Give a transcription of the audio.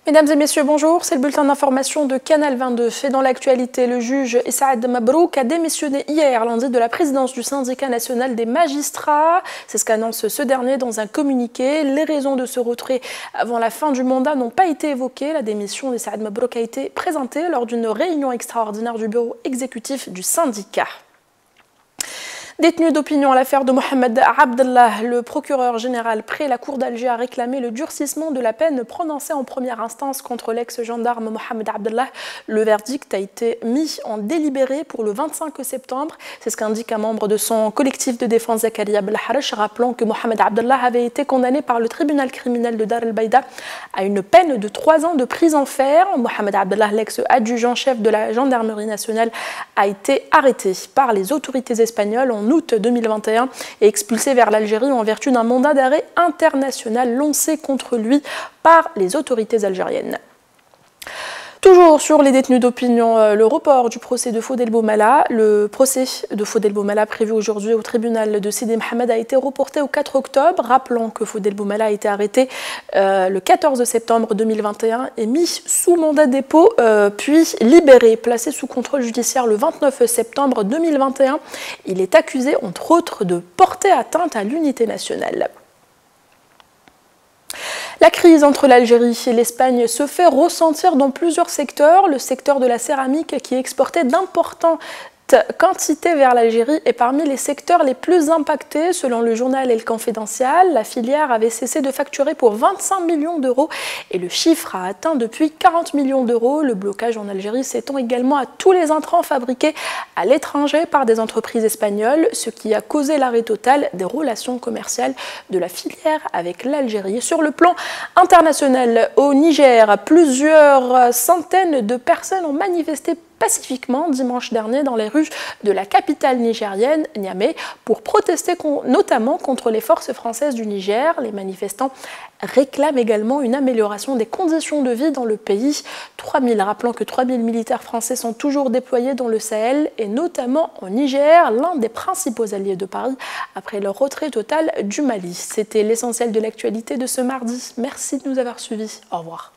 Mesdames et messieurs, bonjour. C'est le bulletin d'information de Canal 22. Et dans l'actualité, le juge Saad Mabrouk a démissionné hier lundi de la présidence du syndicat national des magistrats. C'est ce qu'annonce ce dernier dans un communiqué. Les raisons de ce retrait avant la fin du mandat n'ont pas été évoquées. La démission de Saad Mabrouk a été présentée lors d'une réunion extraordinaire du bureau exécutif du syndicat. Détenu d'opinion à l'affaire de Mohamed Abdellah, le procureur général près la Cour d'Alger a réclamé le durcissement de la peine prononcée en première instance contre l'ex-gendarme Mohamed Abdellah. Le verdict a été mis en délibéré pour le 25 septembre. C'est ce qu'indique un membre de son collectif de défense Zakaria Belharash, rappelant que Mohamed Abdellah avait été condamné par le tribunal criminel de Dar el-Baïda à une peine de 3 ans de prison ferme. Mohamed Abdellah, l'ex-adjudant-chef de la gendarmerie nationale, a été arrêté par les autorités espagnoles en août 2021 et expulsé vers l'Algérie en vertu d'un mandat d'arrêt international lancé contre lui par les autorités algériennes. Toujours sur les détenus d'opinion, le report du procès de Fodel Boumala. Le procès de Fodel Boumala prévu aujourd'hui au tribunal de Sidi Mohamed a été reporté au 4 octobre. Rappelons que Fodel Boumala a été arrêté le 14 septembre 2021 et mis sous mandat de dépôt, puis libéré, placé sous contrôle judiciaire le 29 septembre 2021. Il est accusé, entre autres, de porter atteinte à l'unité nationale. La crise entre l'Algérie et l'Espagne se fait ressentir dans plusieurs secteurs. Le secteur de la céramique qui exportait d'importantes quantités vers l'Algérie est parmi les secteurs les plus impactés. Selon le journal El Confidencial, la filière avait cessé de facturer pour 25 millions d'euros et le chiffre a atteint depuis 40 millions d'euros. Le blocage en Algérie s'étend également à tous les intrants fabriqués à l'étranger par des entreprises espagnoles, ce qui a causé l'arrêt total des relations commerciales de la filière avec l'Algérie. Sur le plan international, au Niger, plusieurs centaines de personnes ont manifesté pacifiquement dimanche dernier dans les rues de la capitale nigérienne, Niamey, pour protester notamment contre les forces françaises du Niger. Les manifestants réclament également une amélioration des conditions de vie dans le pays. Rappelons que 3000 militaires français sont toujours déployés dans le Sahel et notamment au Niger, l'un des principaux alliés de Paris après leur retrait total du Mali. C'était l'essentiel de l'actualité de ce mardi. Merci de nous avoir suivis. Au revoir.